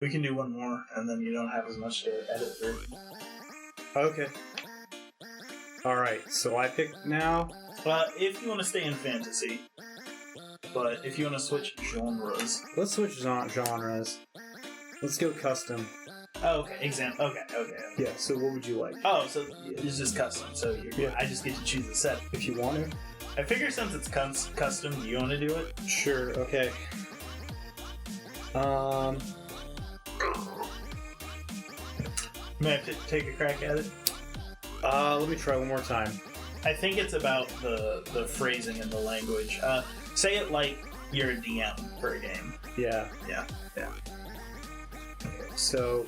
We can do one more, and then you don't have as much to edit through. Okay. Alright, so I pick now. If you want to stay in fantasy, but if you want to switch genres. Let's switch genres. Let's go custom. Oh, okay, okay. Yeah, so what would you like? Oh, so it's just custom, so I just get to choose a set. If you want to. I figure since it's custom, do you want to do it? Sure, okay. May I take a crack at it? Let me try one more time. I think it's about the phrasing and the language. Say it like you're a DM for a game. Yeah. Okay, so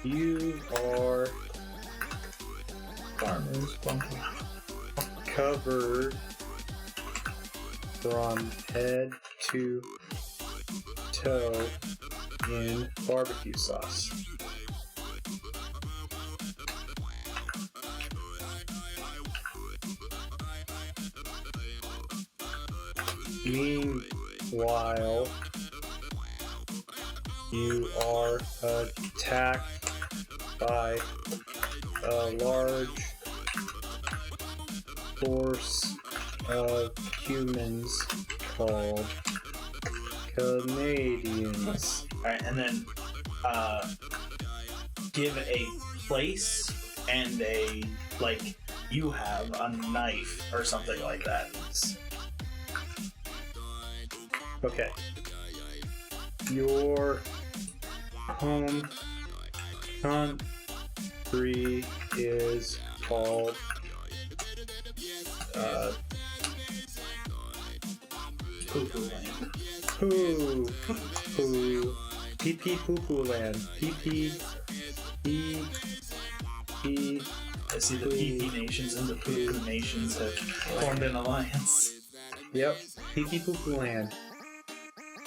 you are covered from head to toe in barbecue sauce. Meanwhile, you are attacked by a large force of humans called Canadians. Alright, and then give a place and a, like, you have a knife or something like that. Okay. Your home country is called Poo-poo land. Poo. PP Poo-poo land. PP. I see the PP nations and the poo-poo nations have formed an alliance. Yep. PP Poo-poo land.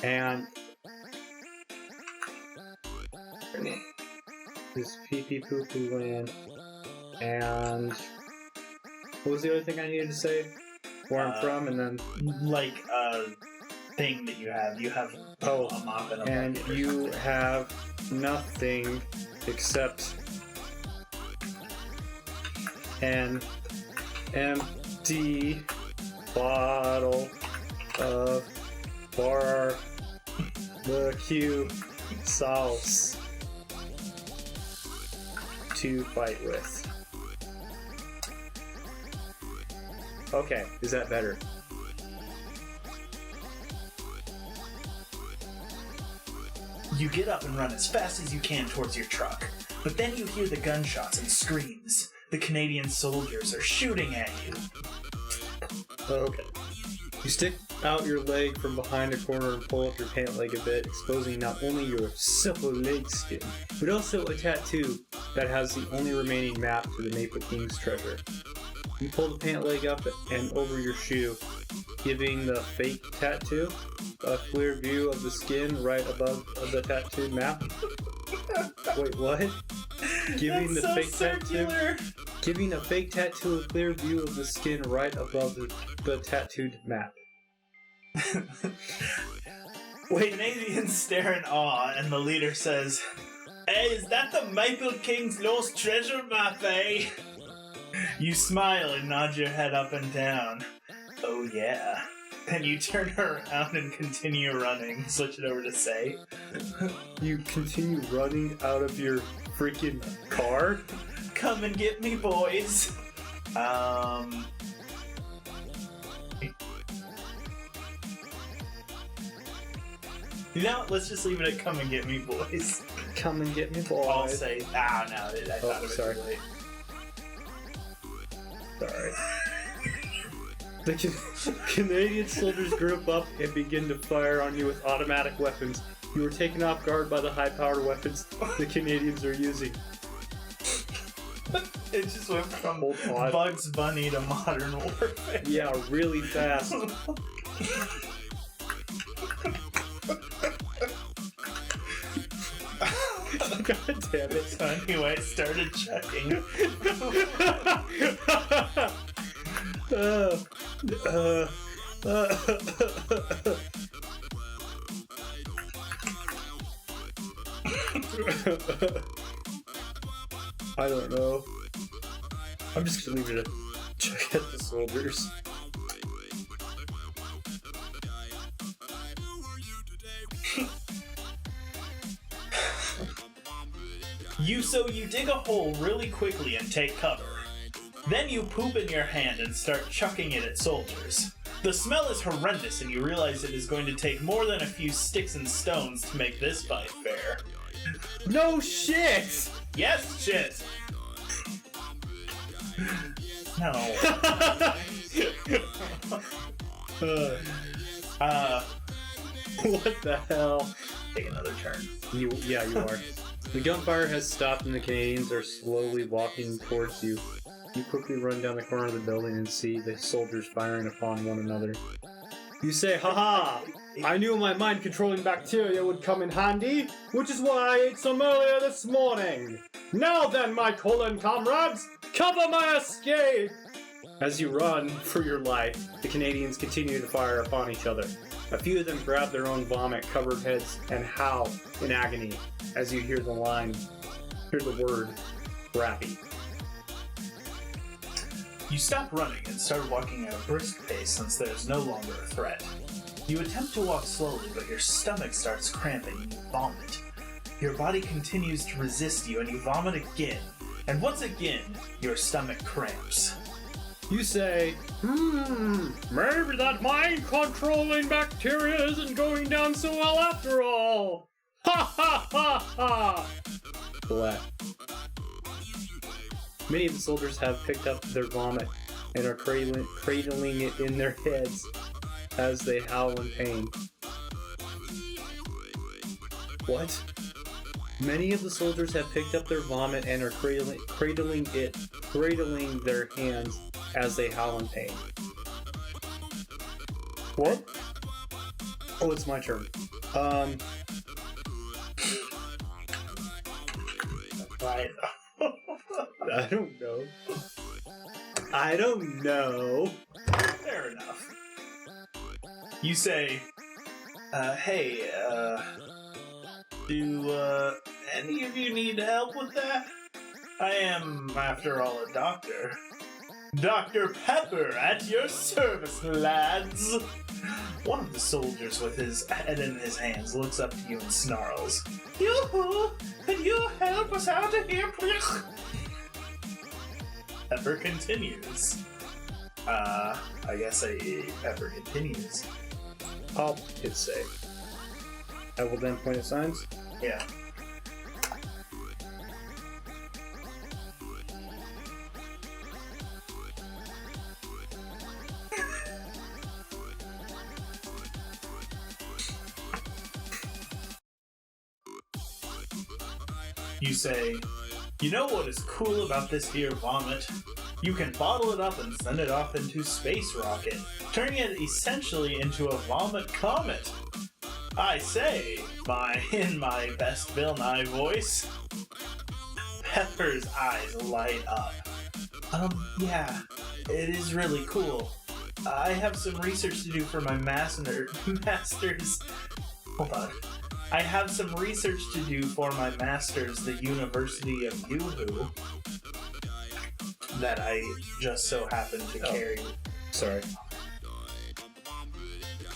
And this PP Poo-poo land. And what was the other thing I needed to say? Where I'm from, and then like a thing that you have. You have a mop and a and bucket. You have nothing except an empty bottle of barbecue sauce to fight with. Okay, is that better? You get up and run as fast as you can towards your truck, but then you hear the gunshots and screams. The Canadian soldiers are shooting at you. Okay. You stick out your leg from behind a corner and pull up your pant leg a bit, exposing not only your supple leg skin, but also a tattoo that has the only remaining map to the Maple King's treasure. You pull the pant leg up and over your shoe, giving the fake tattoo a clear view of the skin right above the tattooed map. Wait, what? Giving That's the so fake circular. Giving a fake tattoo a clear view of the skin right above the tattooed map. Wait, Canadians stare in awe, and the leader says, "Hey, is that the Maple King's lost treasure map, eh?" You smile and nod your head up and down. Oh yeah. Then you turn around and continue running. Switch it over to say. You continue running out of your freaking car? Come and get me, boys. You know what? Let's just leave it at come and get me, boys. Come and get me, boys. I'll say, no, I thought it was sorry. too late. Sorry. The Canadian soldiers group up and begin to fire on you with automatic weapons. You are taken off guard by the high-powered weapons the Canadians are using. It just went from Hold on. Bugs Bunny to Modern Warfare. Yeah, really fast. God damn it. So anyway, I started checking. I don't know. I'm just gonna leave it to check at the soldiers. You dig a hole really quickly and take cover. Then you poop in your hand and start chucking it at soldiers. The smell is horrendous and you realize it is going to take more than a few sticks and stones to make this fight fair. No shit! Yes, shit! No. What the hell? Take another turn. You are. The gunfire has stopped and the Canadians are slowly walking towards you. You quickly run down the corner of the building and see the soldiers firing upon one another. You say, haha! I knew my mind-controlling bacteria would come in handy, which is why I ate some earlier this morning! Now then, my colon comrades, cover my escape! As you run for your life, the Canadians continue to fire upon each other. A few of them grab their own vomit-covered heads and howl in agony as you hear the word, Rappy. You stop running and start walking at a brisk pace since there is no longer a threat. You attempt to walk slowly, but your stomach starts cramping and you vomit. Your body continues to resist you and you vomit again, and once again, your stomach cramps. You say, maybe that mind-controlling bacteria isn't going down so well after all! Ha ha ha ha! Blah. Many of the soldiers have picked up their vomit and are cradling it in their heads as they howl in pain. What? Many of the soldiers have picked up their vomit and are cradling their hands as they howl in pain. What? Oh, it's my turn. Right. I don't know. Fair enough. You say, hey, do any of you need help with that? I am, after all, a doctor. Dr. Pepper at your service, lads! One of the soldiers with his head in his hands looks up to you and snarls. Yoo-hoo! Can you help us out of here, please? Pepper continues. I guess Pepper continues. I'll hit save. I will then point at signs. Yeah. You say, you know what is cool about this here vomit? You can bottle it up and send it off into space rocket, turning it essentially into a vomit comet. I say, in my best Bill Nye voice. Pepper's eyes light up. Yeah, it is really cool. I have some research to do for my master's. Hold on. I have some research to do for my master's, the University of Yoo-hoo, that I just so happen to carry. Sorry.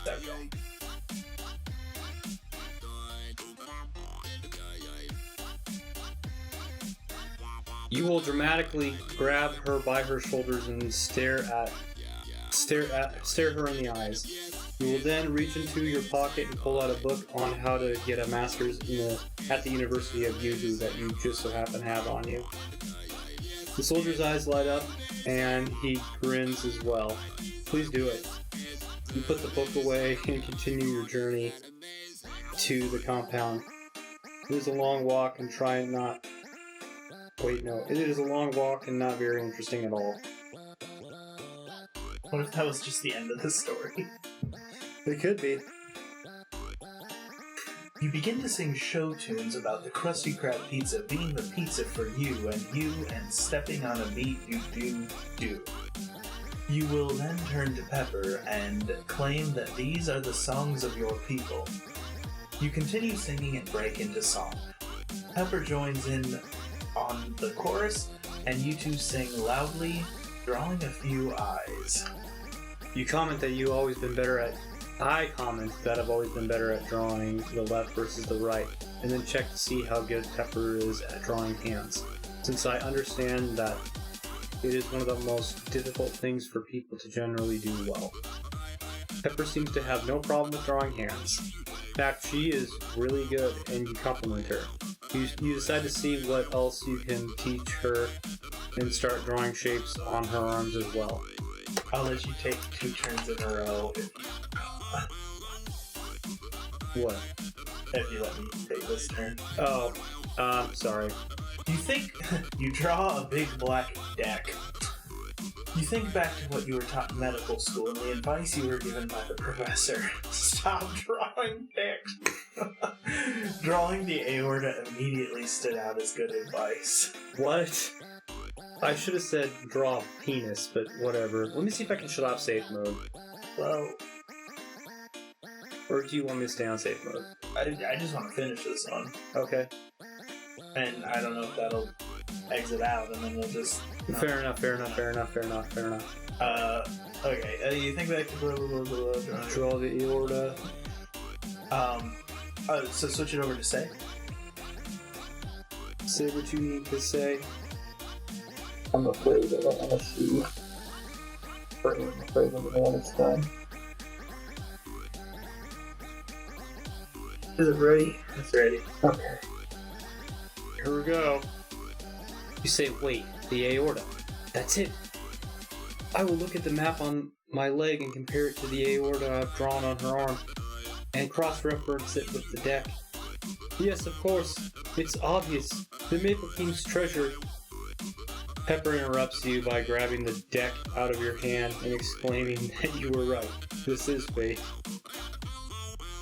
Okay. You will dramatically grab her by her shoulders and stare her in the eyes. You will then reach into your pocket and pull out a book on how to get a master's at the University of Yoo-hoo that you just so happen to have on you. The soldier's eyes light up, and he grins as well. Please do it. You put the book away and continue your journey to the compound. It is a long walk and it is a long walk and not very interesting at all. What if that was just the end of the story? It could be. You begin to sing show tunes about the Krusty Krab pizza being the pizza for you and stepping on a beat do. You will then turn to Pepper and claim that these are the songs of your people. You continue singing and break into song. Pepper joins in on the chorus, and you two sing loudly, drawing a few eyes. You comment that you've always been better at. I comment that I've always been better at drawing the left versus the right, and then check to see how good Pepper is at drawing hands, since I understand that it is one of the most difficult things for people to generally do well. Pepper seems to have no problem with drawing hands. In fact, she is really good, and you compliment her. You decide to see what else you can teach her and start drawing shapes on her arms as well. I'll let you take 2 turns in a row What? if you let me take this turn. Oh, sorry. You think you draw a big black deck. You think back to what you were taught in medical school and the advice you were given by the professor. Stop drawing dicks. Drawing the aorta immediately stood out as good advice. What? I should have said draw penis, but whatever. Let me see if I can shut off safe mode. Well, Or do you want me to stay on safe mode? I just want to finish this one. Okay. And I don't know if that'll exit out, and then we'll just... Fair enough. Okay, you think back to Draw the aorta. So switch it over to say. Say what you need to say. I'm afraid that I want to see. I'm afraid of it when it's done. Is it ready? It's ready. Okay. Here we go. You say, wait, the aorta. That's it. I will look at the map on my leg and compare it to the aorta I've drawn on her arm, and cross-reference it with the deck. Yes, of course. It's obvious. The Maple King's treasure. Pepper interrupts you by grabbing the deck out of your hand and exclaiming that you were right. This is fate.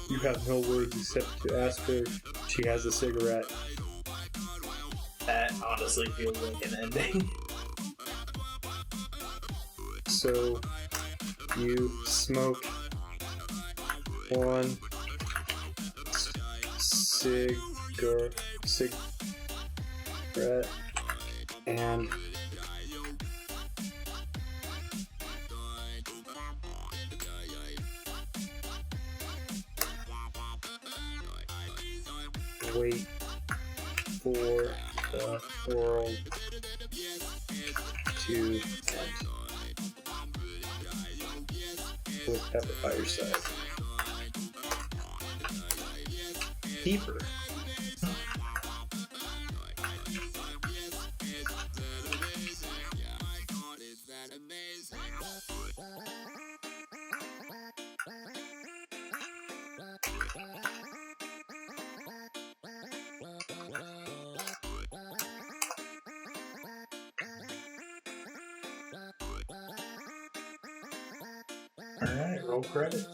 You have no words except to ask her if she has a cigarette. That honestly feels like an ending. So, you smoke one cigarette and wait for the world to end. With Pepper by your side. Deeper. Alright, roll credits.